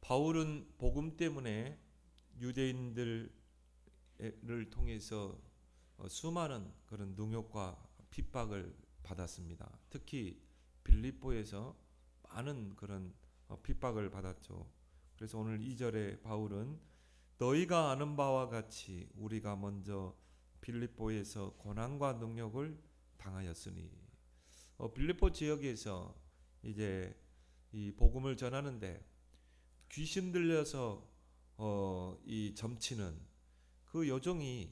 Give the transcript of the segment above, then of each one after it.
바울은 복음 때문에 유대인들을 통해서 수많은 그런 능욕과 핍박을 받았습니다. 특히 빌립보에서 많은 그런 핍박을 받았죠. 그래서 오늘 2절에 바울은 너희가 아는 바와 같이 우리가 먼저 빌립보에서 고난과 능욕을 당하였으니, 빌립보 지역에서 이제 이 복음을 전하는데 귀신 들려서 이 점치는 그 요정이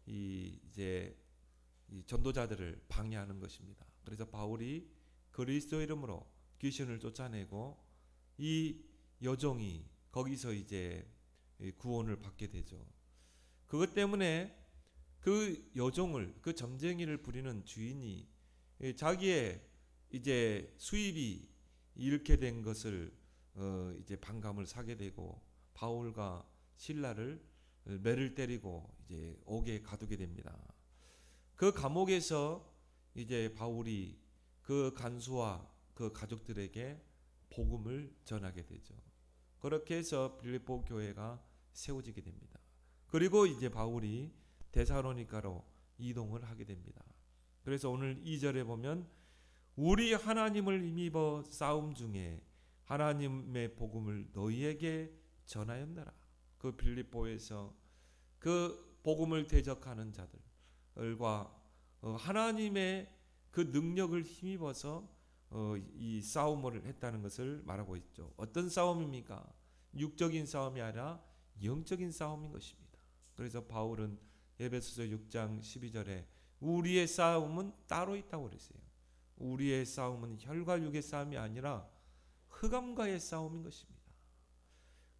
이제 이 전도자들을 방해하는 것입니다. 그래서 바울이 그리스도 이름으로 귀신을 쫓아내고 이 여종이 거기서 이제 구원을 받게 되죠. 그것 때문에 그 여종을, 그 점쟁이를 부리는 주인이 자기의 이제 수입이 잃게 된 것을 이제 반감을 사게 되고 바울과 실라를 매를 때리고 이제 옥에 가두게 됩니다. 그 감옥에서 이제 바울이 그 간수와 그 가족들에게 복음을 전하게 되죠. 그렇게 해서 빌립보 교회가 세워지게 됩니다. 그리고 이제 바울이 데살로니가로 이동을 하게 됩니다. 그래서 오늘 2절에 보면 우리 하나님을 힘입어 싸움 중에 하나님의 복음을 너희에게 전하였노라. 그 빌립보에서 그 복음을 대적하는 자들과 하나님의 그 능력을 힘입어서 이 싸움을 했다는 것을 말하고 있죠. 어떤 싸움입니까? 육적인 싸움이 아니라 영적인 싸움인 것입니다. 그래서 바울은 에베소서 6장 12절에 우리의 싸움은 따로 있다고 그랬어요. 우리의 싸움은 혈과 육의 싸움이 아니라 흑암과의 싸움인 것입니다.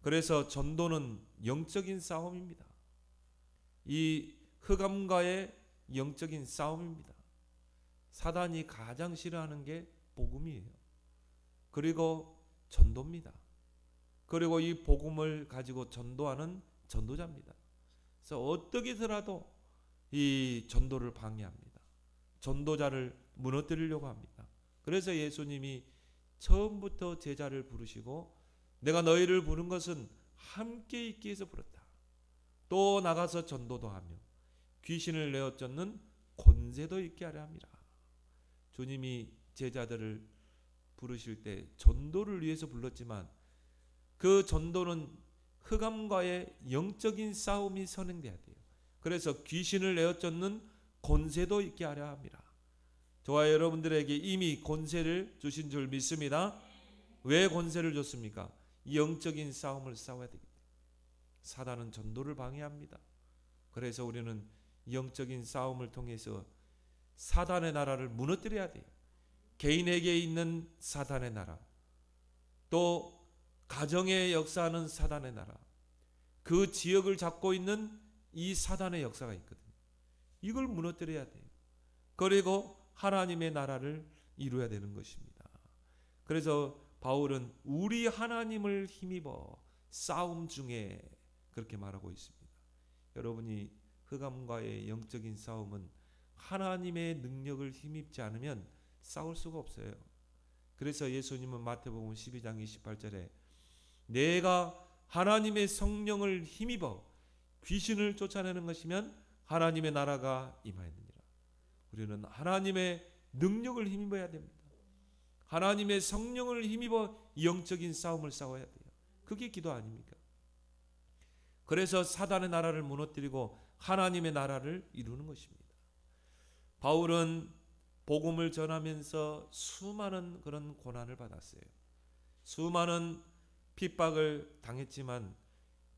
그래서 전도는 영적인 싸움입니다. 이 흑암과의 영적인 싸움입니다. 사단이 가장 싫어하는 게 복음이에요. 그리고 전도입니다. 그리고 이 복음을 가지고 전도하는 전도자입니다. 그래서 어떻게 해서라도 이 전도를 방해합니다. 전도자를 무너뜨리려고 합니다. 그래서 예수님이 처음부터 제자를 부르시고 내가 너희를 부른 것은 함께 있기 위해서 부르다. 또 나가서 전도도 하며 귀신을 내어 쫓는 권세도 있게 하려 함이라. 주님이 제자들을 부르실 때 전도를 위해서 불렀지만 그 전도는 흑암과의 영적인 싸움이 선행돼야 돼요. 그래서 귀신을 내어 쫓는 권세도 있게 하려 함이라. 저와 여러분들에게 이미 권세를 주신 줄 믿습니다. 왜 권세를 줬습니까? 영적인 싸움을 싸워야 되기 때문에. 사단은 전도를 방해합니다. 그래서 우리는 영적인 싸움을 통해서 사단의 나라를 무너뜨려야 돼요. 개인에게 있는 사단의 나라, 또 가정에 역사하는 사단의 나라, 그 지역을 잡고 있는 이 사단의 역사가 있거든요. 이걸 무너뜨려야 돼요. 그리고 하나님의 나라를 이루어야 되는 것입니다. 그래서 바울은 우리 하나님을 힘입어 싸움 중에 그렇게 말하고 있습니다. 여러분이 흑암과의 영적인 싸움은 하나님의 능력을 힘입지 않으면 싸울 수가 없어요. 그래서 예수님은 마태복음 12장 28절에 내가 하나님의 성령을 힘입어 귀신을 쫓아내는 것이면 하나님의 나라가 임하였느니라. 우리는 하나님의 능력을 힘입어야 됩니다. 하나님의 성령을 힘입어 영적인 싸움을 싸워야 돼요. 그게 기도 아닙니까? 그래서 사단의 나라를 무너뜨리고 하나님의 나라를 이루는 것입니다. 바울은 복음을 전하면서 수많은 그런 고난을 받았어요. 수많은 핍박을 당했지만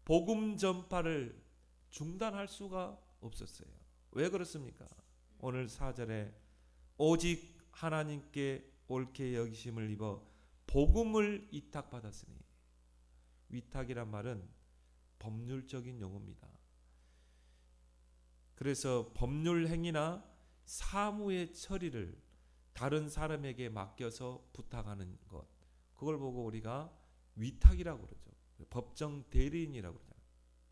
복음 전파를 중단할 수가 없었어요. 왜 그렇습니까? 오늘 4절에 오직 하나님께 옳게 여기심을 입어 복음을 위탁받았으니, 위탁이란 말은 법률적인 용어입니다. 그래서 법률 행위나 사무의 처리를 다른 사람에게 맡겨서 부탁하는 것, 그걸 보고 우리가 위탁이라고 그러죠. 법정 대리인이라고 그러잖아요.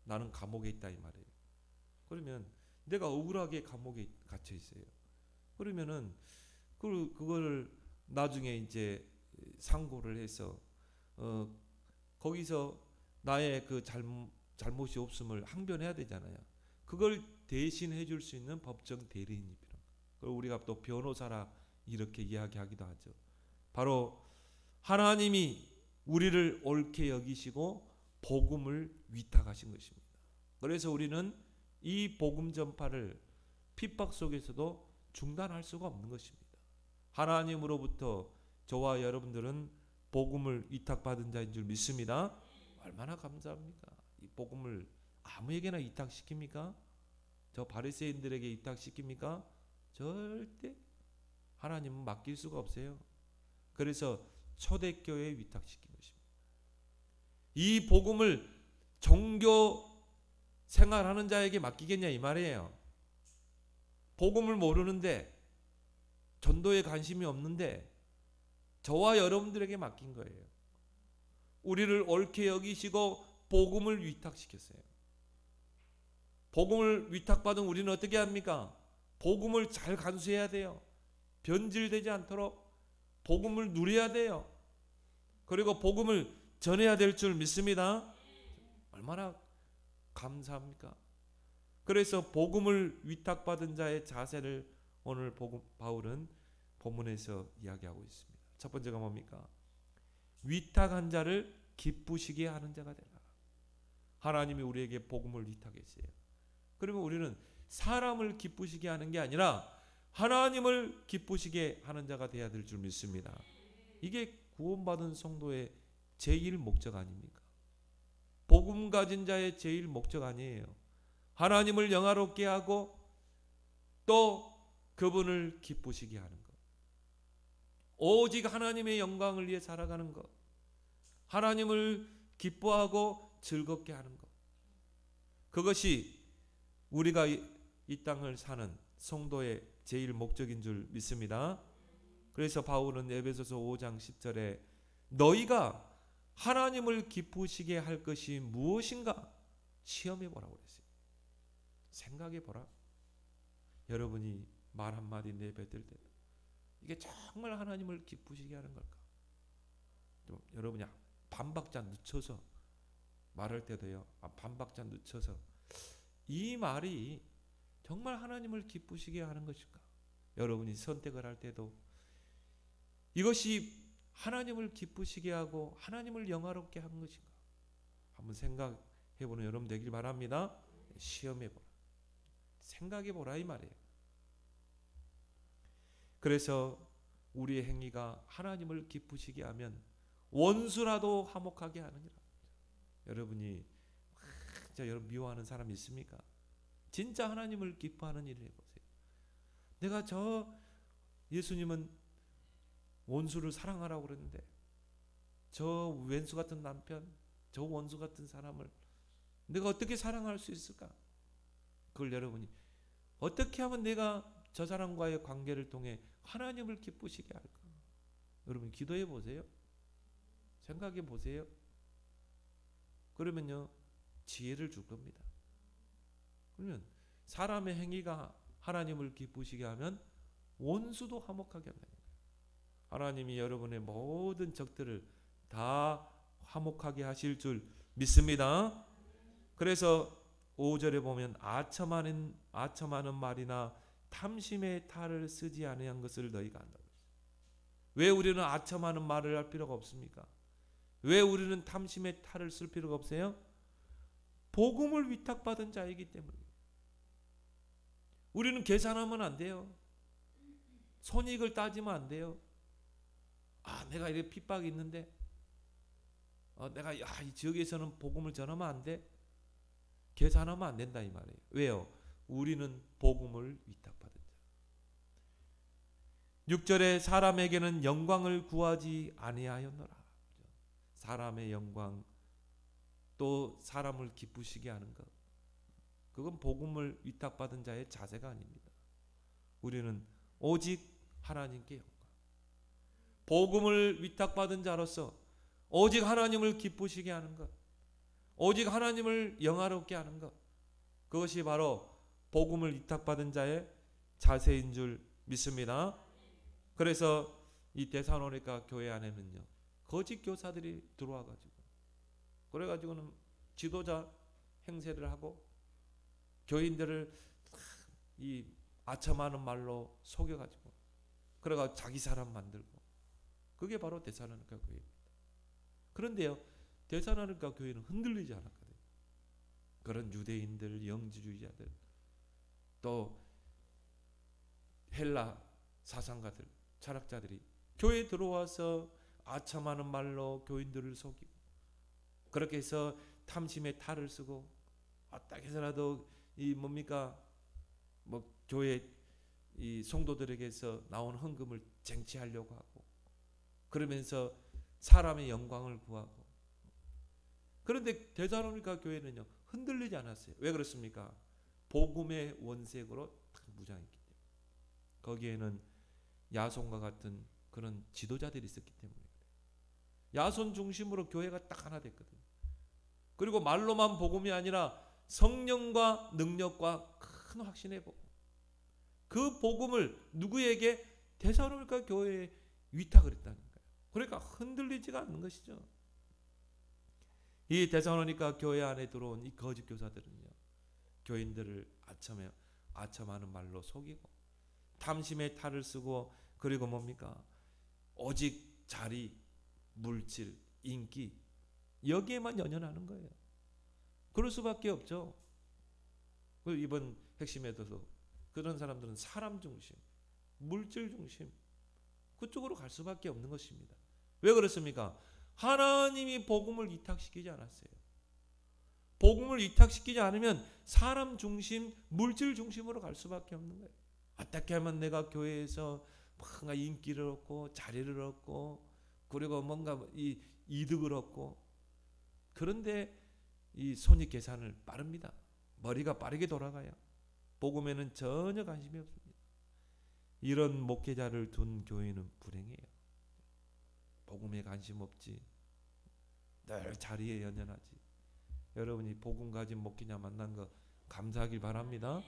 나는 감옥에 있다 이 말이에요. 그러면 내가 억울하게 감옥에 갇혀 있어요. 그러면은 그거를 나중에 이제 상고를 해서 거기서 나의 그 잘못이 없음을 항변해야 되잖아요. 그걸 대신해 줄 수 있는 법정 대리인이 필요합니다. 그걸 우리가 또 변호사라 이렇게 이야기하기도 하죠. 바로 하나님이 우리를 옳게 여기시고 복음을 위탁하신 것입니다. 그래서 우리는 이 복음 전파를 핍박 속에서도 중단할 수가 없는 것입니다. 하나님으로부터 저와 여러분들은 복음을 위탁받은 자인 줄 믿습니다. 얼마나 감사합니까? 이 복음을 아무에게나 위탁시킵니까? 저 바리새인들에게 위탁시킵니까? 절대 하나님은 맡길 수가 없어요. 그래서 초대교회에 위탁시킨 것입니다. 이 복음을 종교 생활하는 자에게 맡기겠냐 이 말이에요. 복음을 모르는데 전도에 관심이 없는데 저와 여러분들에게 맡긴 거예요. 우리를 옳게 여기시고 복음을 위탁시켰어요. 복음을 위탁받은 우리는 어떻게 합니까? 복음을 잘 간수해야 돼요. 변질되지 않도록 복음을 누려야 돼요. 그리고 복음을 전해야 될 줄 믿습니다. 얼마나 감사합니까? 그래서 복음을 위탁받은 자의 자세를 오늘 바울은 본문에서 이야기하고 있습니다. 첫 번째가 뭡니까? 위탁한 자를 기쁘시게 하는 자가 되라. 하나님이 우리에게 복음을 위탁했어요. 그러면 우리는 사람을 기쁘시게 하는 게 아니라 하나님을 기쁘시게 하는 자가 되어야 될 줄 믿습니다. 이게 구원받은 성도의 제일 목적 아닙니까? 복음 가진 자의 제일 목적 아니에요. 하나님을 영화롭게 하고 또 그분을 기쁘시게 하는 것. 오직 하나님의 영광을 위해 살아가는 것. 하나님을 기뻐하고 즐겁게 하는 것. 그것이 우리가 이 땅을 사는 성도의 제일 목적인 줄 믿습니다. 그래서 바울은 에베소서 5장 10절에 너희가 하나님을 기쁘시게 할 것이 무엇인가 시험해 보라고 그랬어요. 생각해 보라. 여러분이 말 한마디 내뱉을 때 이게 정말 하나님을 기쁘시게 하는 걸까? 또 여러분이 반박자 늦춰서 말할 때도요. 반박자 늦춰서 이 말이 정말 하나님을 기쁘시게 하는 것일까? 여러분이 선택을 할 때도 이것이 하나님을 기쁘시게 하고 하나님을 영화롭게 하는 것인가? 한번 생각해보는 여러분 되길 바랍니다. 시험해보라. 생각해보라 이 말이에요. 그래서 우리의 행위가 하나님을 기쁘시게 하면 원수라도 화목하게 하느니라. 여러분이 진짜 여러분 미워하는 사람 있습니까? 진짜 하나님을 기뻐하는 일을 해보세요. 내가 예수님은 원수를 사랑하라고 그랬는데 저 왼수 같은 남편, 저 원수 같은 사람을 내가 어떻게 사랑할 수 있을까? 그걸 여러분이 어떻게 하면 내가 저 사람과의 관계를 통해 하나님을 기쁘시게 할까? 여러분 기도해 보세요. 생각해 보세요. 그러면요 지혜를 줄 겁니다. 그러면 사람의 행위가 하나님을 기쁘시게 하면 원수도 화목하게 한다는 거예요. 하나님이 여러분의 모든 적들을 다 화목하게 하실 줄 믿습니다. 그래서 5절에 보면 아첨하는 말이나 탐심의 탈을 쓰지 아니한 것을 너희가 안다고 했어요. 왜 우리는 아첨하는 말을 할 필요가 없습니까? 왜 우리는 탐심의 탈을 쓸 필요가 없어요? 복음을 위탁받은 자이기 때문에. 우리는 계산하면 안 돼요. 손익을 따지면 안 돼요. 내가 이렇게 핍박이 있는데 내가 이 지역에서는 복음을 전하면 안 돼. 계산하면 안 된다 이 말이에요. 왜요? 우리는 복음을 위탁받은 자. 6절에 사람에게는 영광을 구하지 아니하였노라. 사람의 영광 또 사람을 기쁘시게 하는 것. 그건 복음을 위탁받은 자의 자세가 아닙니다. 우리는 오직 하나님께 영광. 복음을 위탁받은 자로서 오직 하나님을 기쁘시게 하는 것. 오직 하나님을 영화롭게 하는 것. 그것이 바로 복음을 위탁받은 자의 자세인 줄 믿습니다. 그래서 이 데살로니가 교회 안에는요 거짓 교사들이 들어와가지고 그래가지고는 지도자 행세를 하고 교인들을 이 아첨하는 말로 속여가지고 그래가 자기 사람 만들고, 그게 바로 데살로니가 교회입니다. 그런데요, 데살로니가 교회는 흔들리지 않았거든요. 그런 유대인들, 영지주의자들, 또 헬라 사상가들, 철학자들이 교회에 들어와서 아첨하는 말로 교인들을 속이고, 그렇게 해서 탐심의 탈을 쓰고, 어떻게 해서라도 이 뭡니까, 뭐 교회 이 성도들에게서 나온 헌금을 쟁취하려고 하고, 그러면서 사람의 영광을 구하고. 그런데 데살로니가 교회는요, 흔들리지 않았어요. 왜 그렇습니까? 복음의 원색으로 딱 무장했기 때문에. 거기에는 야손과 같은 그런 지도자들이 있었기 때문에. 야손 중심으로 교회가 딱 하나 됐거든요. 그리고 말로만 복음이 아니라 성령과 능력과 큰 확신의 복음, 그 복음을 누구에게? 데살로니가 교회에 위탁을 했다는 거예요. 그러니까 흔들리지가 않는 것이죠. 이 데살로니가 교회 안에 들어온 이 거짓 교사들은요, 교인들을 아첨하는 말로 속이고, 탐심의 탈을 쓰고, 그리고 뭡니까? 오직 자리, 물질, 인기, 여기에만 연연하는 거예요. 그럴 수밖에 없죠. 이번 핵심에도 그런 사람들은 사람 중심, 물질 중심, 그쪽으로 갈 수밖에 없는 것입니다. 왜 그렇습니까? 하나님이 복음을 위탁시키지 않았어요. 복음을 위탁시키지 않으면 사람 중심, 물질 중심으로 갈 수밖에 없는 거예요. 어떻게 하면 내가 교회에서 뭔가 인기를 얻고 자리를 얻고 그리고 뭔가 이 이득을 얻고. 그런데 이 손익 계산을 빠릅니다. 머리가 빠르게 돌아가요. 복음에는 전혀 관심이 없습니다. 이런 목회자를 둔 교회는 불행해요. 복음에 관심 없지, 늘 자리에 연연하지. 여러분이 복음 가진 목회자 만난 거 감사하길 바랍니다.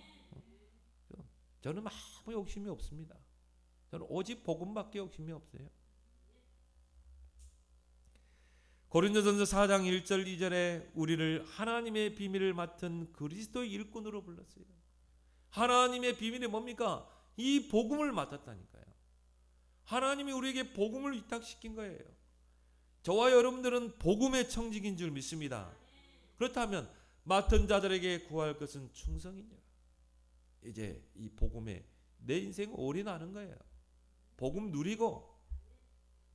저는 아무 욕심이 없습니다. 저는 오직 복음밖에 욕심이 없어요. 고린도전서 4장 1절 2절에 우리를 하나님의 비밀을 맡은 그리스도의 일꾼으로 불렀어요. 하나님의 비밀이 뭡니까? 이 복음을 맡았다니까요. 하나님이 우리에게 복음을 위탁시킨 거예요. 저와 여러분들은 복음의 청직인 줄 믿습니다. 그렇다면 맡은 자들에게 구할 것은 충성이냐. 이제 이 복음에 내 인생 올인하는 거예요. 복음 누리고,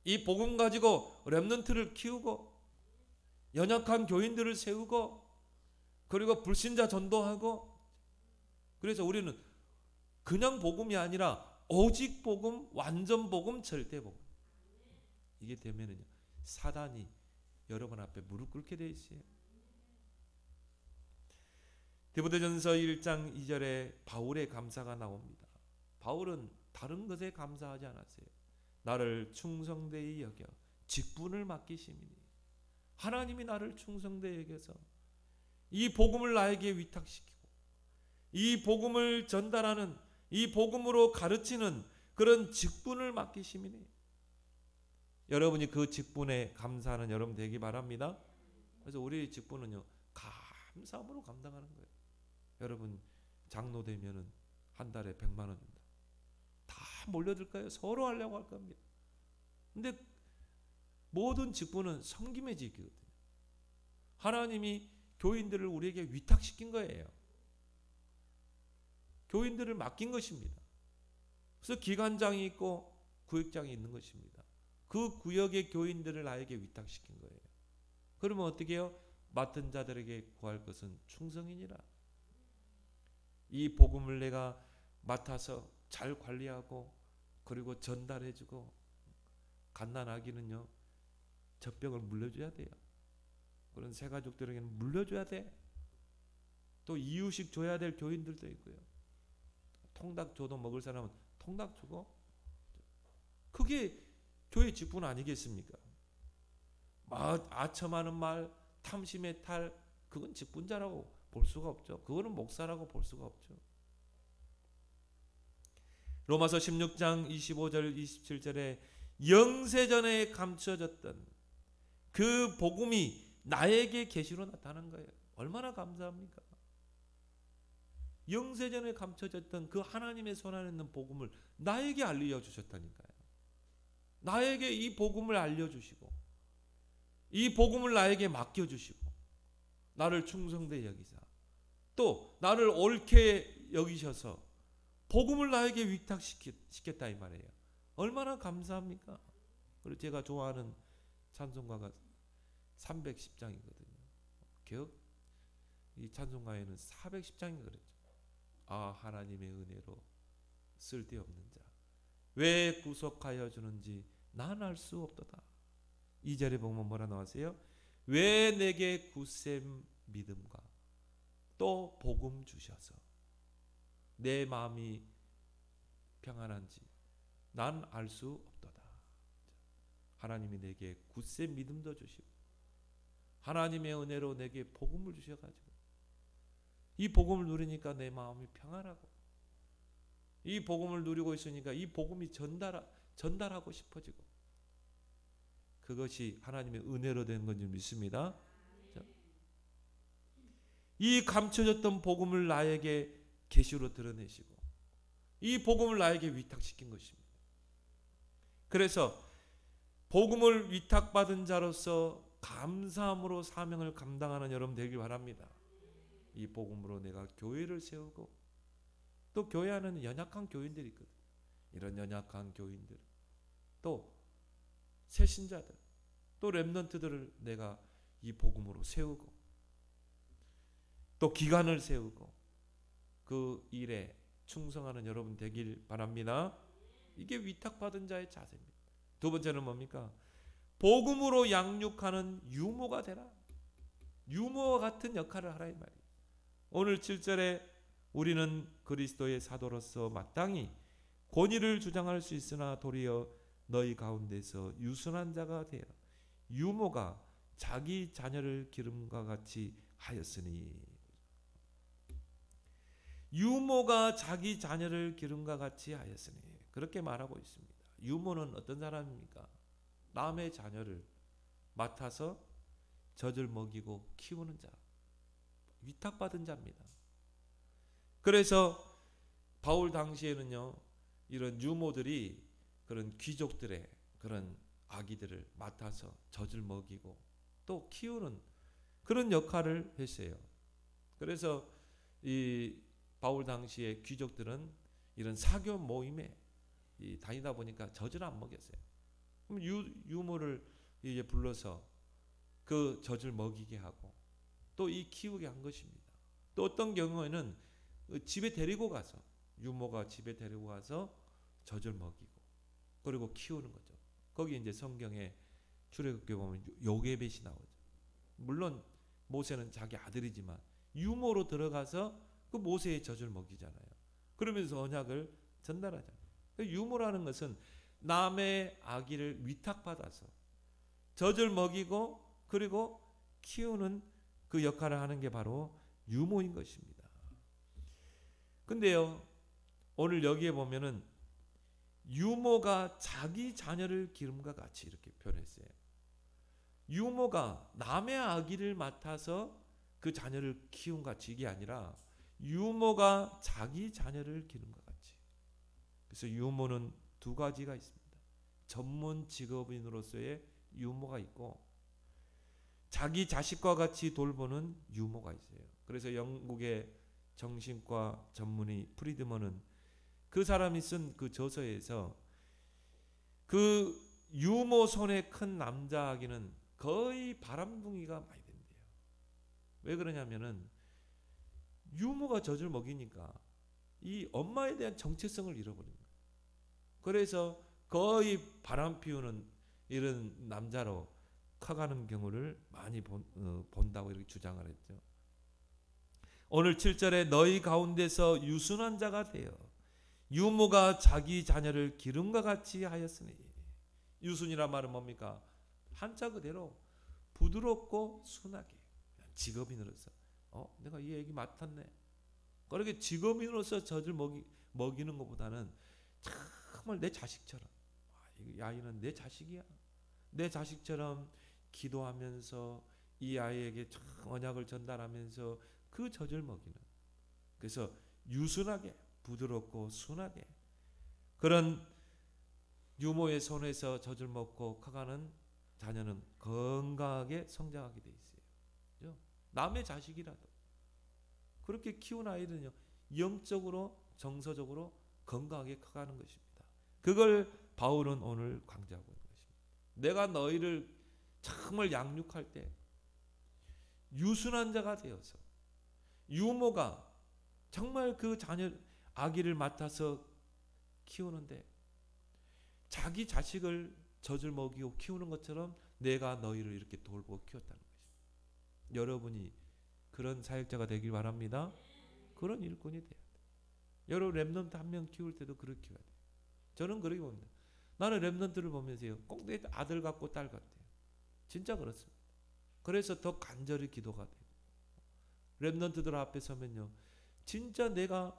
이 복음 가지고 렘넌트를 키우고, 연약한 교인들을 세우고, 그리고 불신자 전도하고. 그래서 우리는 그냥 복음이 아니라 오직 복음, 완전 복음, 절대 복음. 이게 되면은요, 사단이 여러분 앞에 무릎 꿇게 돼 있어요. 디모데전서 1장 2절에 바울의 감사가 나옵니다. 바울은 다른 것에 감사하지 않았어요. 나를 충성되이 여겨 직분을 맡기심이니. 하나님이 나를 충성되이 여겨서 이 복음을 나에게 위탁시키고, 이 복음을 전달하는, 이 복음으로 가르치는 그런 직분을 맡기심이니. 여러분이 그 직분에 감사하는 여러분 되기 바랍니다. 그래서 우리의 직분은요, 감사함으로 감당하는 거예요. 여러분 장로 되면은 한 달에 100만 원 준다. 다 몰려들 거예요. 서로 하려고 할 겁니다. 근데 모든 직분은 섬김의 직이거든요. 하나님이 교인들을 우리에게 위탁시킨 거예요. 교인들을 맡긴 것입니다. 그래서 기관장이 있고 구역장이 있는 것입니다. 그 구역의 교인들을 나에게 위탁시킨 거예요. 그러면 어떻게 해요? 맡은 자들에게 구할 것은 충성이니라. 이 복음을 내가 맡아서 잘 관리하고 그리고 전달해주고, 갓난아기는요 젖병을 물려줘야 돼요. 그런 새가족들에게는 물려줘야 돼. 또 이유식 줘야 될 교인들도 있고요. 통닭 줘도 먹을 사람은 통닭 주고. 그게 교회 직분 아니겠습니까? 아첨하는 말, 탐심의 탈, 그건 직분자라고 볼 수가 없죠. 그거는 목사라고 볼 수가 없죠. 로마서 16장 25절 27절에 영세전에 감추어졌던 그 복음이 나에게 계시로 나타난 거예요. 얼마나 감사합니까? 영세전에 감춰졌던 그 하나님의 손 안에 있는 복음을 나에게 알려주셨다니까요. 나에게 이 복음을 알려주시고 이 복음을 나에게 맡겨주시고 나를 충성되이 여기사 또 나를 옳게 여기셔서 복음을 나에게 위탁시켰다 이 말이에요. 얼마나 감사합니까? 그리고 제가 좋아하는 찬송가가 310장이거든요. 개혁 이 찬송가에는 410장이 그랬죠. 아 하나님의 은혜로 쓸데없는 자 왜 구속하여 주는지 난 알 수 없도다. 2절에 보면 뭐라 나왔어요? 왜 내게 굳센 믿음과 또 복음 주셔서 내 마음이 평안한지 난 알 수 없도다. 하나님이 내게 굳센 믿음도 주시고 하나님의 은혜로 내게 복음을 주셔가지고 이 복음을 누리니까 내 마음이 평안하고 이 복음을 누리고 있으니까 이 복음이 전달하고 싶어지고 그것이 하나님의 은혜로 된 건지 믿습니다. 이 감춰졌던 복음을 나에게 계시로 드러내시고 이 복음을 나에게 위탁시킨 것입니다. 그래서 복음을 위탁받은 자로서 감사함으로 사명을 감당하는 여러분 되길 바랍니다. 이 복음으로 내가 교회를 세우고 또 교회 안에는 연약한 교인들이 있거든. 이런 연약한 교인들 또 새신자들 또 렘넌트들을 내가 이 복음으로 세우고 또 기관을 세우고 그 일에 충성하는 여러분 되길 바랍니다. 이게 위탁받은 자의 자세입니다. 두 번째는 뭡니까? 복음으로 양육하는 유모가 되라. 유모와 같은 역할을 하라 이 말이에요. 오늘 7절에 우리는 그리스도의 사도로서 마땅히 권위를 주장할 수 있으나 도리어 너희 가운데서 유순한 자가 되어 유모가 자기 자녀를 기름과 같이 하였으니 유모가 자기 자녀를 기름과 같이 하였으니 그렇게 말하고 있습니다. 유모는 어떤 사람입니까? 남의 자녀를 맡아서 젖을 먹이고 키우는 자, 위탁받은 자입니다. 그래서 바울 당시에는요 이런 유모들이 그런 귀족들의 그런 아기들을 맡아서 젖을 먹이고 또 키우는 그런 역할을 했어요. 그래서 이 바울 당시에 귀족들은 이런 사교 모임에 다니다 보니까 젖을 안 먹였어요. 그럼 유모를 이제 불러서 그 젖을 먹이게 하고 또 이 키우게 한 것입니다. 또 어떤 경우에는 집에 데리고 가서 유모가 집에 데리고 가서 젖을 먹이고 그리고 키우는 거죠. 거기 이제 성경에 출애굽기 보면 요게벳이 나오죠. 물론 모세는 자기 아들이지만 유모로 들어가서 그 모세의 젖을 먹이잖아요. 그러면서 언약을 전달하잖아요. 유모라는 것은 남의 아기를 위탁받아서 젖을 먹이고 그리고 키우는 그 역할을 하는 게 바로 유모인 것입니다. 근데요 오늘 여기에 보면은 유모가 자기 자녀를 기름과 같이 이렇게 표현했어요. 유모가 남의 아기를 맡아서 그 자녀를 키운 같이 이게 아니라 유모가 자기 자녀를 기름과 같이. 그래서 유모는 두 가지가 있습니다. 전문 직업인으로서의 유모가 있고 자기 자식과 같이 돌보는 유모가 있어요. 그래서 영국의 정신과 전문의 프리드먼은 그 사람이 쓴 그 저서에서 그 유모 손에 큰 남자 아기는 거의 바람둥이가 많이 된대요. 왜 그러냐면은 유모가 젖을 먹이니까 이 엄마에 대한 정체성을 잃어버린 거예요. 그래서 거의 바람 피우는 이런 남자로 커가는 경우를 많이 본다고 이렇게 주장을 했죠. 오늘 7절에 너희 가운데서 유순한 자가 되어 유모가 자기 자녀를 기름과 같이 하였으니 유순이란 말은 뭡니까? 한자 그대로 부드럽고 순하게 직업인으로서 내가 이 애기 맡았네. 그렇게 직업인으로서 젖을 먹이는 것보다는 정말 내 자식처럼 이 아이는 내 자식이야. 내 자식처럼 기도하면서 이 아이에게 참 언약을 전달하면서 그 젖을 먹이는, 그래서 유순하게 부드럽고 순하게 그런 유모의 손에서 젖을 먹고 커가는 자녀는 건강하게 성장하게 돼 있어요. 그죠? 남의 자식이라도 그렇게 키운 아이는요, 영적으로 정서적으로 건강하게 커가는 것입니다. 그걸 바울은 오늘 강조하고 있는 것입니다. 내가 너희를 정말 양육할 때 유순한 자가 되어서 유모가 정말 그 자녀 아기를 맡아서 키우는데 자기 자식을 젖을 먹이고 키우는 것처럼 내가 너희를 이렇게 돌보고 키웠다는 것입니다. 여러분이 그런 사역자가 되길 바랍니다. 그런 일꾼이 돼야 돼요. 여러분 렘넌트 한 명 키울 때도 그렇게 키워야 돼요. 저는 그렇게 봅니다. 나는 렘넌트를 보면서요, 꼭 내 아들 같고 딸 같아요. 진짜 그렇습니다. 그래서 더 간절히 기도가 돼요. 렘넌트들 앞에 서면요, 진짜 내가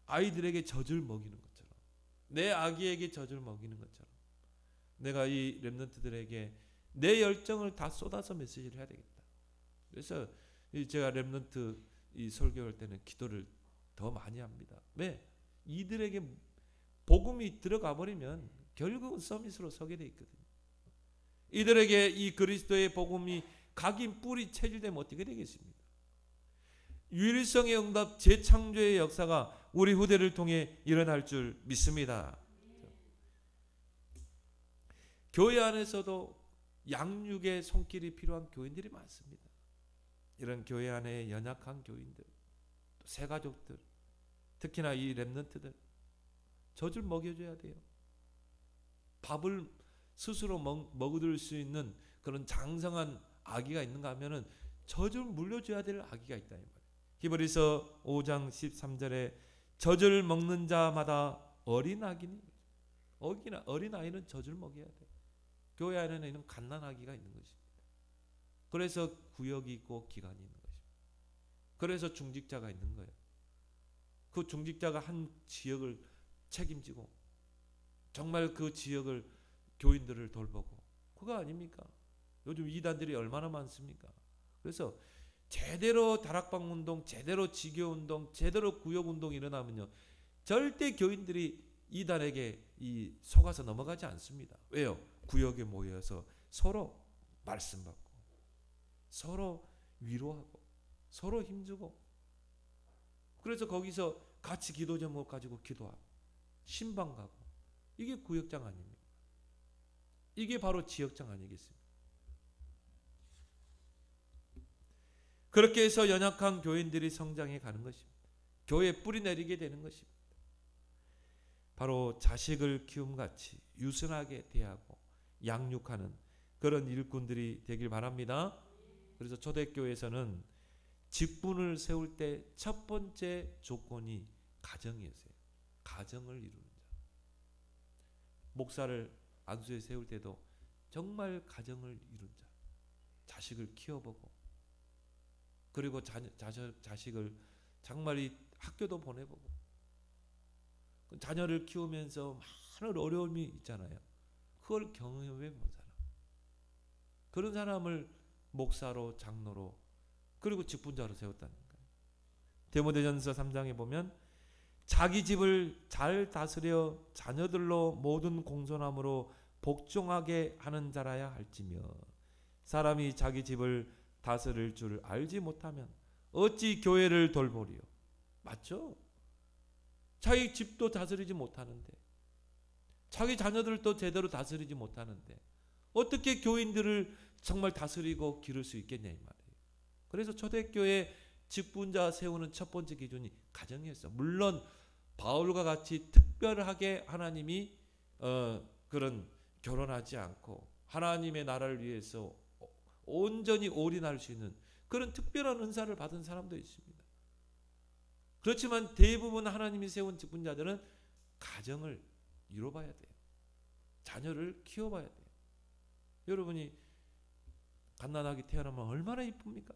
아이들에게 젖을 먹이는 것처럼, 내 아기에게 젖을 먹이는 것처럼 내가 이 렘넌트들에게 내 열정을 다 쏟아서 메시지를 해야 되겠다. 그래서 제가 렘넌트 이 설교할 때는 기도를 더 많이 합니다. 왜? 이들에게 복음이 들어가 버리면 결국은 서밋으로 서게 돼 있거든요. 이들에게 이 그리스도의 복음이 각인 뿌리 체질되면 어떻게 되겠습니까? 유일성의 응답 재창조의 역사가 우리 후대를 통해 일어날 줄 믿습니다. 교회 안에서도 양육의 손길이 필요한 교인들이 많습니다. 이런 교회 안에 연약한 교인들, 또 새가족들, 특히나 이 렘넌트들 젖을 먹여줘야 돼요. 밥을 스스로 먹을 수 있는 그런 장성한 아기가 있는가 하면은 젖을 물려줘야 될 아기가 있다 이 말이에요. 히브리서 5장 13절에 젖을 먹는 자마다 어린 아기니, 어린 아이는 젖을 먹여야 돼. 교회 안에는 갓난아기가 있는 것입니다. 그래서 구역이 있고 기관이 있는 것입니다. 그래서 중직자가 있는 거예요. 그 중직자가 한 지역을 책임지고 정말 그 지역을 교인들을 돌보고, 그거 아닙니까? 요즘 이단들이 얼마나 많습니까? 그래서 제대로 다락방 운동, 제대로 지교 운동, 제대로 구역 운동이 일어나면요, 절대 교인들이 이단에게 속아서 넘어가지 않습니다. 왜요? 구역에 모여서 서로 말씀 받고, 서로 위로하고, 서로 힘주고, 그래서 거기서 같이 기도 제목 가지고 기도하고, 신방 가고, 이게 구역장 아닙니까? 이게 바로 지역장 아니겠습니까? 그렇게 해서 연약한 교인들이 성장해 가는 것입니다. 교회에 뿌리 내리게 되는 것입니다. 바로 자식을 키움같이 유순하게 대하고 양육하는 그런 일꾼들이 되길 바랍니다. 그래서 초대교회에서는 직분을 세울 때 첫 번째 조건이 가정이었어요. 가정을 이루는 자. 목사를 안수에 세울 때도 정말 가정을 이룬 자, 자식을 키워보고, 그리고 자식을 정말 이 학교도 보내보고, 자녀를 키우면서 많은 어려움이 있잖아요. 그걸 경험해 본 사람, 그런 사람을 목사로, 장로로, 그리고 직분자로 세웠다는 거예요. 디모데전서 3장에 보면 자기 집을 잘 다스려 자녀들로 모든 공손함으로 복종하게 하는 자라야 할지며, 사람이 자기 집을 다스릴 줄 알지 못하면 어찌 교회를 돌보리요? 맞죠? 자기 집도 다스리지 못하는데, 자기 자녀들도 제대로 다스리지 못하는데 어떻게 교인들을 정말 다스리고 기를 수 있겠냐 이 말이에요. 그래서 초대교회 직분자 세우는 첫 번째 기준이 가정이었어요. 물론 바울과 같이 특별하게 하나님이 그런 결혼하지 않고 하나님의 나라를 위해서 온전히 올인할 수 있는 그런 특별한 은사를 받은 사람도 있습니다. 그렇지만 대부분 하나님이 세운 직분자들은 가정을 이뤄봐야 돼요. 자녀를 키워봐야 돼요. 여러분이 갓난아기 태어나면 얼마나 이쁩니까?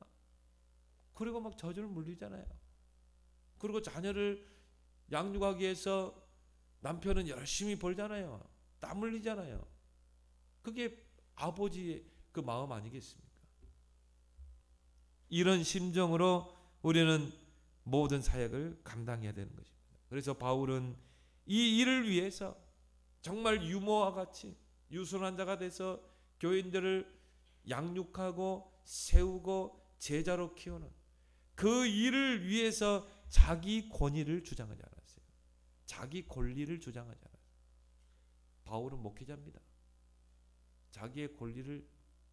그리고 막 젖을 물리잖아요. 그리고 자녀를 양육하기 위해서 남편은 열심히 벌잖아요. 땀 흘리잖아요. 그게 아버지의 그 마음 아니겠습니까? 이런 심정으로 우리는 모든 사역을 감당해야 되는 것입니다. 그래서 바울은 이 일을 위해서 정말 유모와 같이 유순한 자가 돼서 교인들을 양육하고 세우고 제자로 키우는 그 일을 위해서 자기 권위를 주장하지 않았어요. 자기 권리를 주장하지 않았어요. 바울은 목회자입니다. 자기의 권리를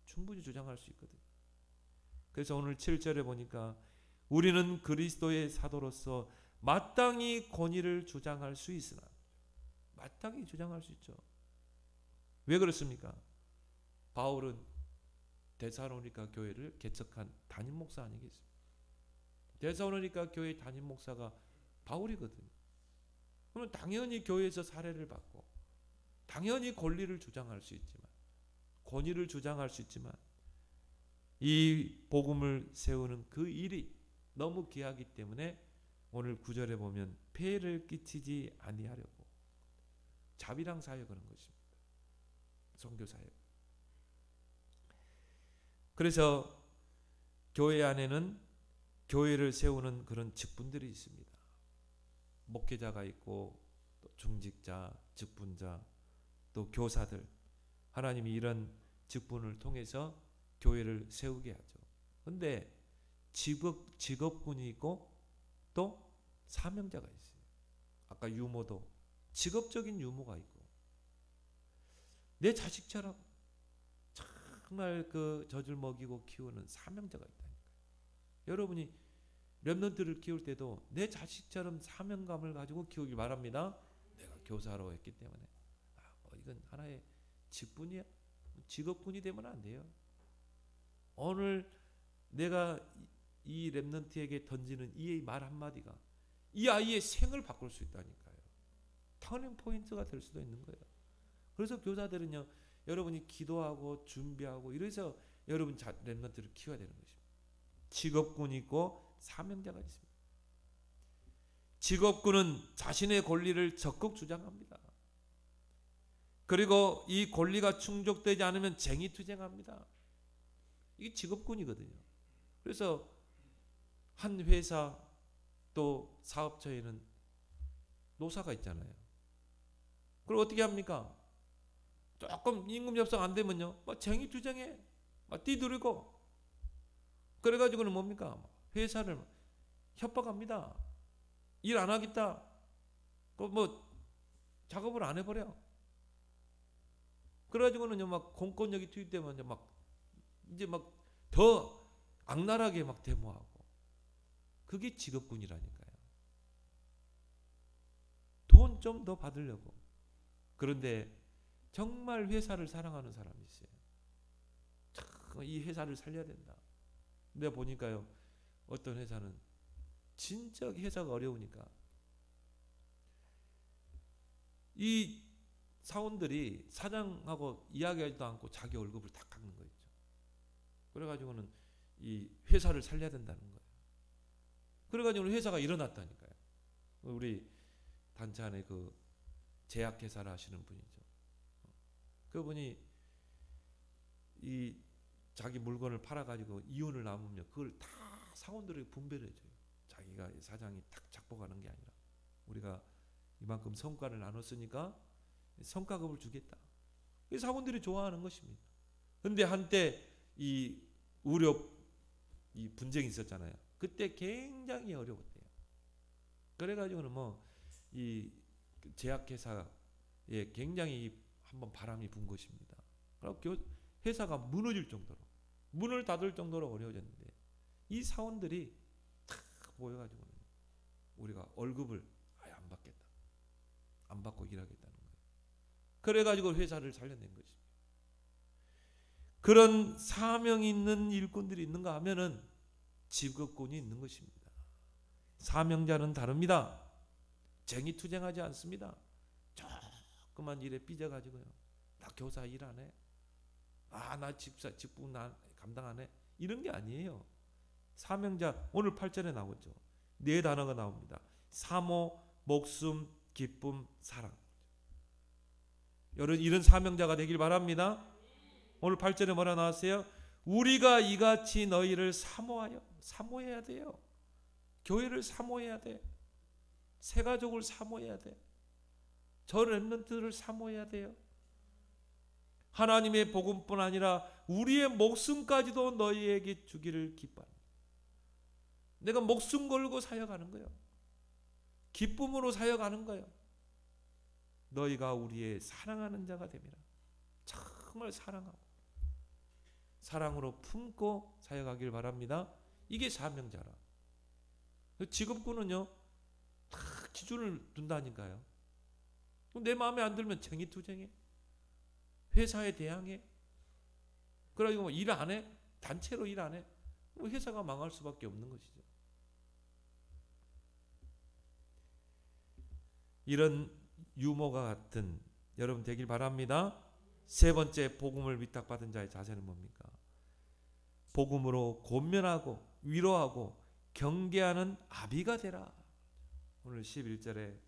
충분히 주장할 수 있거든요. 그래서 오늘 7절에 보니까 우리는 그리스도의 사도로서 마땅히 권위를 주장할 수 있으나, 마땅히 주장할 수 있죠. 왜 그렇습니까? 바울은 데살로니가 교회를 개척한 담임 목사 아니겠습니까? 데살로니가 교회 담임 목사가 바울이거든요. 그러면 당연히 교회에서 사례를 받고 당연히 권리를 주장할 수 있지만, 권위를 주장할 수 있지만, 이 복음을 세우는 그 일이 너무 귀하기 때문에 오늘 9절에 보면 폐해를 끼치지 아니하려고 자비랑 사역을 하는 것입니다. 선교 사역. 그래서 교회 안에는 교회를 세우는 그런 직분들이 있습니다. 목회자가 있고 또 중직자, 직분자, 또 교사들. 하나님이 이런 직분을 통해서 교회를 세우게 하죠. 근데 직업군이 있고 또 사명자가 있어요. 아까 유모도 직업적인 유모가 있고, 내 자식처럼 정말 그 젖을 먹이고 키우는 사명자가 있다니까요. 여러분이 렘넌트를 키울 때도 내 자식처럼 사명감을 가지고 키우길 바랍니다. 내가 교사로 했기 때문에 이건 하나의 직분이야. 직업군이 되면 안 돼요. 오늘 내가 이 렘넌트에게 던지는 이 말 한마디가 이 아이의 생을 바꿀 수 있다니까요. 터닝 포인트가 될 수도 있는 거예요. 그래서 교사들은요, 여러분이 기도하고 준비하고 이래서 여러분 렘넌트를 키워야 되는 것입니다. 직업군이 있고 사명자가 있습니다. 직업군은 자신의 권리를 적극 주장합니다. 그리고 이 권리가 충족되지 않으면 쟁의투쟁합니다. 이게 직업군이거든요. 그래서 한 회사 또 사업처에는 노사가 있잖아요. 그걸 어떻게 합니까? 조금 임금 협상 안 되면요, 쟁의투쟁해, 뛰두르고, 그래가지고는 뭡니까? 회사를 협박합니다. 일 안 하겠다. 작업을 안 해버려. 그래가지고는 막 공권력이 투입되면 이제 더 악랄하게 데모하고, 그게 직업군이라니까요. 돈 좀 더 받으려고. 그런데 정말 회사를 사랑하는 사람이 있어요. 이 회사를 살려야 된다. 내가 보니까요, 어떤 회사는 진짜 회사가 어려우니까 이 사원들이 사장하고 이야기하지도 않고 자기 월급을 다 깎는 거 있죠. 그래가지고는 이 회사를 살려야 된다는 거예요. 그래가지고는 회사가 일어났다니까요. 우리 단체 안에 그 제약회사를 하시는 분이죠. 그분이 이 자기 물건을 팔아가지고 이윤을 남으면 그걸 다 사원들에게 분배를 해줘요. 자기가 사장이 딱 작복하는 게 아니라, 우리가 이만큼 성과를 나눴으니까 성과급을 주겠다. 사원들이 좋아하는 것입니다. 그런데 한때 이 의료 이 분쟁이 있었잖아요. 그때 굉장히 어려웠대요. 그래가지고는 이 제약회사에 굉장히 한번 바람이 분 것입니다. 그리고 회사가 무너질 정도로, 문을 닫을 정도로 어려워졌는데, 이 사원들이 탁 모여가지고 우리가 월급을 아예 안 받겠다, 안 받고 일하겠다는 거예요. 그래가지고 회사를 살려낸 것입니다. 그런 사명 있는 일꾼들이 있는가 하면은 직업군이 있는 것입니다. 사명자는 다릅니다. 쟁의투쟁하지 않습니다. 조그만 일에 삐져가지고요, 나 교사 일 안 해, 나 직분 나 감당 안 해, 이런 게 아니에요. 사명자, 오늘 8절에 나오죠. 네 단어가 나옵니다. 사모, 목숨, 기쁨, 사랑. 이런 사명자가 되길 바랍니다. 오늘 8절에 뭐라 나왔어요? 우리가 이같이 너희를 사모해야 돼요. 교회를 사모해야 돼. 새 가족을 사모해야 돼. 저 렘넌트를 사모해야 돼요. 하나님의 복음뿐 아니라 우리의 목숨까지도 너희에게 주기를 기뻐합니다. 내가 목숨 걸고 사역하는 거예요. 기쁨으로 사역하는 거예요. 너희가 우리의 사랑하는 자가 됨이라. 정말 사랑하고 사랑으로 품고 사역하길 바랍니다. 이게 사명자라. 직업군은요 다 기준을 둔다니까요. 내 마음에 안 들면 쟁이투쟁해. 회사에 대항해. 그러고 일 안 해? 단체로 일 안 해? 회사가 망할 수밖에 없는 것이죠. 이런 유모가 같은 여러분 되길 바랍니다. 세 번째, 복음을 위탁받은 자의 자세는 뭡니까? 복음으로 권면하고 위로하고 경계하는 아비가 되라. 오늘 11절에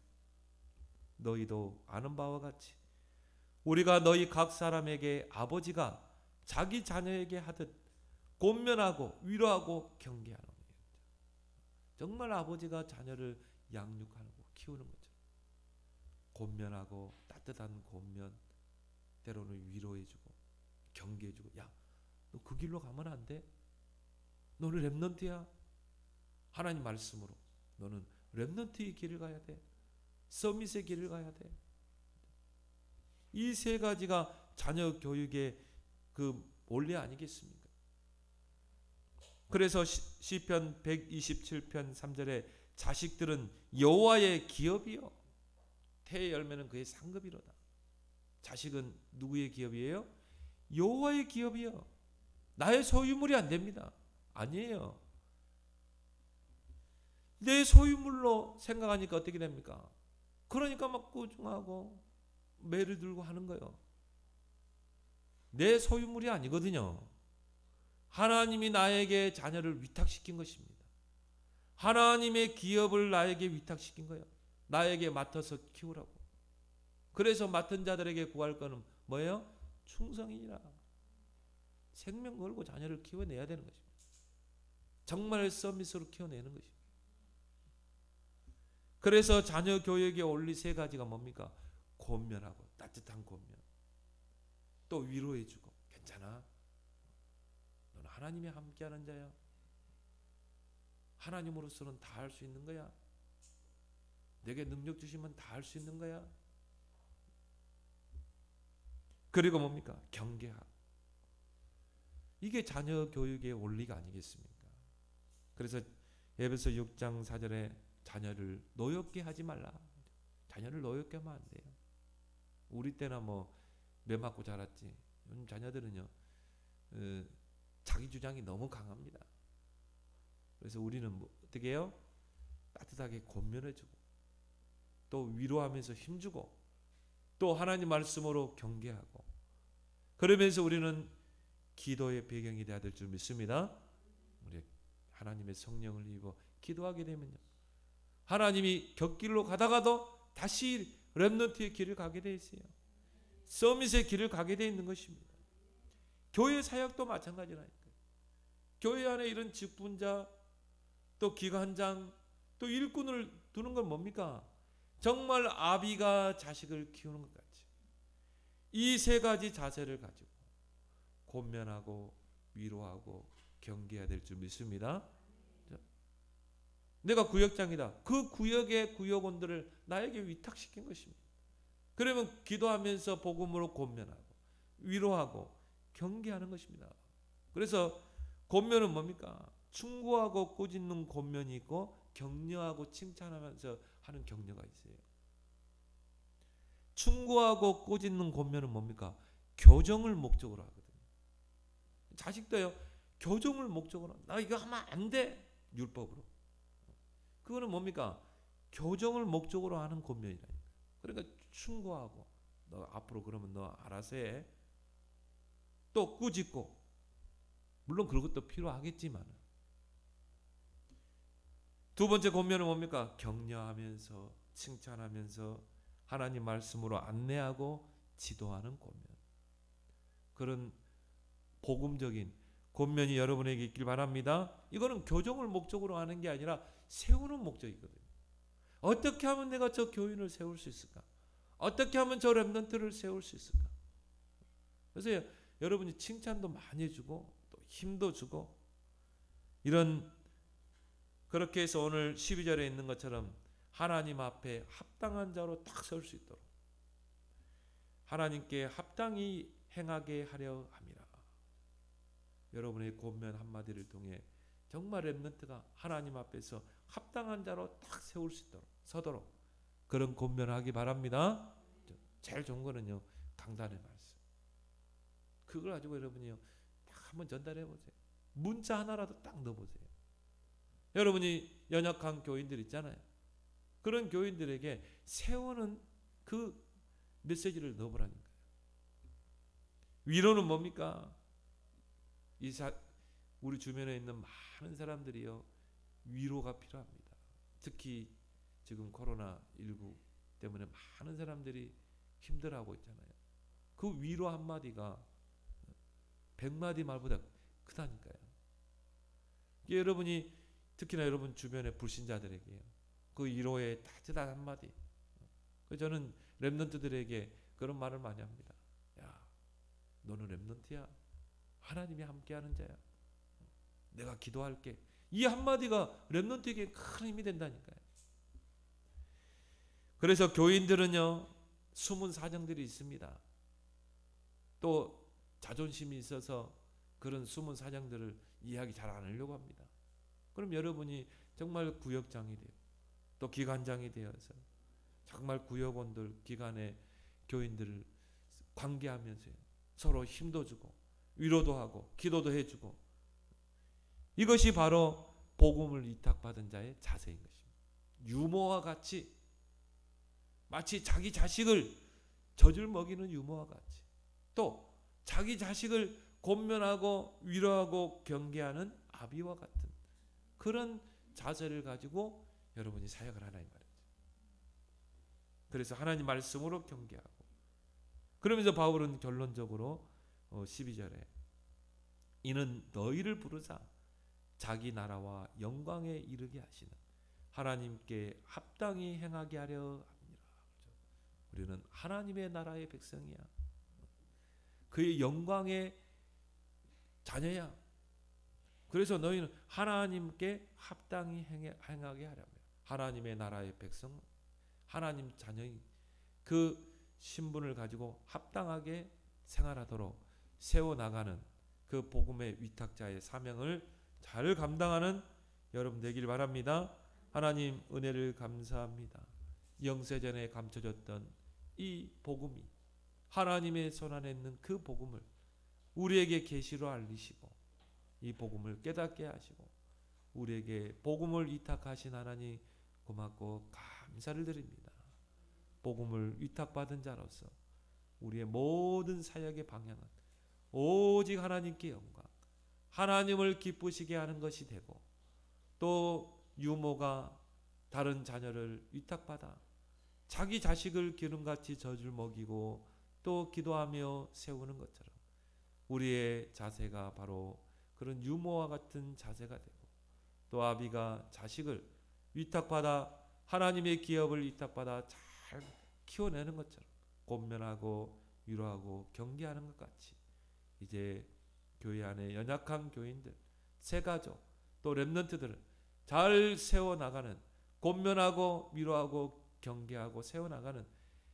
너희도 아는 바와 같이 우리가 너희 각 사람에게 아버지가 자기 자녀에게 하듯 권면하고 위로하고 경계하는 거예요. 정말 아버지가 자녀를 양육하고 키우는 거죠. 권면하고 따뜻한 권면, 때로는 위로해주고 경계해주고, 야, 너 그 길로 가면 안 돼. 너는 렘넌트야. 하나님 말씀으로 너는 렘넌트의 길을 가야 돼. 서밋의 길을 가야 돼. 이 세 가지가 자녀 교육의 그 원리 아니겠습니까? 그래서 시편 127편 3절에 자식들은 여호와의 기업이요 태의 열매는 그의 상급이로다. 자식은 누구의 기업이에요? 여호와의 기업이요. 나의 소유물이 안 됩니다. 아니에요. 내 소유물로 생각하니까 어떻게 됩니까? 그러니까 막 꾸중하고 매를 들고 하는 거예요. 내 소유물이 아니거든요. 하나님이 나에게 자녀를 위탁시킨 것입니다. 하나님의 기업을 나에게 위탁시킨 거예요. 나에게 맡아서 키우라고. 그래서 맡은 자들에게 구할 거는 뭐예요? 충성이라. 생명 걸고 자녀를 키워내야 되는 것입니다. 정말 서밋으로 키워내는 것입니다. 그래서 자녀 교육의 원리 세 가지가 뭡니까? 권면하고 따뜻한 권면, 또 위로해주고, 괜찮아, 너는 하나님이 함께하는 자야. 하나님으로서는 다 할 수 있는 거야. 내게 능력 주시면 다 할 수 있는 거야. 그리고 뭡니까? 경계하고. 이게 자녀 교육의 원리가 아니겠습니까? 그래서 에베소 6장 4절에 자녀를 노엽게 하지 말라. 자녀를 노엽게 하면 안 돼요. 우리 때나 매 맞고 자랐지. 요즘 자녀들은요, 자기 주장이 너무 강합니다. 그래서 우리는 어떻게 해요? 따뜻하게 권면해주고, 또 위로하면서 힘주고, 또 하나님 말씀으로 경계하고, 그러면서 우리는 기도의 배경이 되어야 될 줄 믿습니다. 우리 하나님의 성령을 입어 기도하게 되면요, 하나님이 곁길로 가다가도 다시 렘넌트의 길을 가게 돼 있어요. 서밋의 길을 가게 돼 있는 것입니다. 교회 사역도 마찬가지라니까요. 교회 안에 이런 직분자, 또 기관장, 또 일꾼을 두는 건 뭡니까? 정말 아비가 자식을 키우는 것 같이 이 세 가지 자세를 가지고 권면하고 위로하고 경계해야 될 줄 믿습니다. 내가 구역장이다. 그 구역의 구역원들을 나에게 위탁시킨 것입니다. 그러면 기도하면서 복음으로 권면하고 위로하고 경계하는 것입니다. 그래서 권면은 뭡니까? 충고하고 꾸짖는 권면이 있고 격려하고 칭찬하면서 하는 격려가 있어요. 충고하고 꾸짖는 권면은 뭡니까? 교정을 목적으로 하거든요. 자식도요, 교정을 목적으로, 나 이거 하면 안 돼, 율법으로. 그거는 뭡니까? 교정을 목적으로 하는 권면이라니까. 그러니까 충고하고, 너 앞으로 그러면 너 알아서 해. 또 꾸짖고, 물론 그런 것도 필요하겠지만, 두 번째 권면은 뭡니까? 격려하면서 칭찬하면서 하나님 말씀으로 안내하고 지도하는 권면. 그런 복음적인 권면이 여러분에게 있길 바랍니다. 이거는 교정을 목적으로 하는 게 아니라 세우는 목적이거든요. 어떻게 하면 내가 저 교인을 세울 수 있을까? 어떻게 하면 저 렘넌트를 세울 수 있을까? 그래서 여러분이 칭찬도 많이 해주고 또 힘도 주고 이런 그렇게 해서 오늘 12절에 있는 것처럼 하나님 앞에 합당한 자로 딱 설 수 있도록 하나님께 합당히 행하게 하려 함이라. 여러분의 권면 한마디를 통해 정말 렘넌트가 하나님 앞에서 합당한 자로 딱 세울 수 있도록 서도록 그런 권면하기 바랍니다. 제일 좋은 거는요, 강단의 말씀. 그걸 가지고 여러분이요 딱 한번 전달해 보세요. 문자 하나라도 딱 넣어보세요. 여러분이 연약한 교인들 있잖아요. 그런 교인들에게 세우는 그 메시지를 넣어보라니까요. 위로는 뭡니까? 우리 주변에 있는 많은 사람들이요 위로가 필요합니다. 특히 지금 코로나19 때문에 많은 사람들이 힘들어하고 있잖아요. 그 위로 한마디가 100마디 말보다 크다니까요. 여러분이 특히나 여러분 주변의 불신자들에게 그 위로의 따뜻한 한마디. 저는 렘넌트들에게 그런 말을 많이 합니다. 야, 너는 렘넌트야. 하나님이 함께하는 자야. 내가 기도할게. 이 한마디가 렘넌트에게 큰 힘이 된다니까요. 그래서 교인들은요 숨은 사정들이 있습니다. 또 자존심이 있어서 그런 숨은 사정들을 이야기 잘 안 하려고 합니다. 그럼 여러분이 정말 구역장이 돼요. 또 기관장이 되어서 정말 구역원들, 기관의 교인들을 관계하면서요 서로 힘도 주고 위로도 하고 기도도 해주고 이것이 바로 복음을 위탁받은 자의 자세인 것입니다. 유모와 같이 마치 자기 자식을 젖을 먹이는 유모와 같이 또 자기 자식을 권면하고 위로하고 경계하는 아비와 같은 그런 자세를 가지고 여러분이 사역을 하나 이 말이죠. 그래서 하나님 말씀으로 경계하고 그러면서 바울은 결론적으로 12절에 이는 너희를 부르사 자기 나라와 영광에 이르게 하시는 하나님께 합당히 행하게 하려 합니다. 우리는 하나님의 나라의 백성이야. 그의 영광의 자녀야. 그래서 너희는 하나님께 합당히 행하게 하려 합니다. 하나님의 나라의 백성, 하나님 자녀인 그 신분을 가지고 합당하게 생활하도록 세워나가는 그 복음의 위탁자의 사명을 잘 감당하는 여러분 되길 바랍니다. 하나님 은혜를 감사합니다. 영세전에 감춰졌던 이 복음이 하나님의 손안에 있는 그 복음을 우리에게 계시로 알리시고 이 복음을 깨닫게 하시고 우리에게 복음을 위탁하신 하나님 고맙고 감사를 드립니다. 복음을 위탁받은 자로서 우리의 모든 사역의 방향은 오직 하나님께 영광, 하나님을 기쁘시게 하는 것이 되고 또 유모가 다른 자녀를 위탁받아 자기 자식을 기름같이 젖을 먹이고 또 기도하며 세우는 것처럼 우리의 자세가 바로 그런 유모와 같은 자세가 되고 또 아비가 자식을 위탁받아 하나님의 기업을 위탁받아 잘 키워내는 것처럼 권면하고 위로하고 경계하는 것 같이 이제 교회 안에 연약한 교인들, 새가족 또 렘넌트들을 잘 세워나가는 권면하고 위로하고 경계하고 세워나가는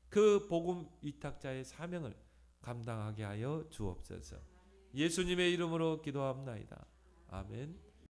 그 복음 위탁자의 사명을 감당하게 하여 주옵소서. 예수님의 이름으로 기도합나이다. 아멘.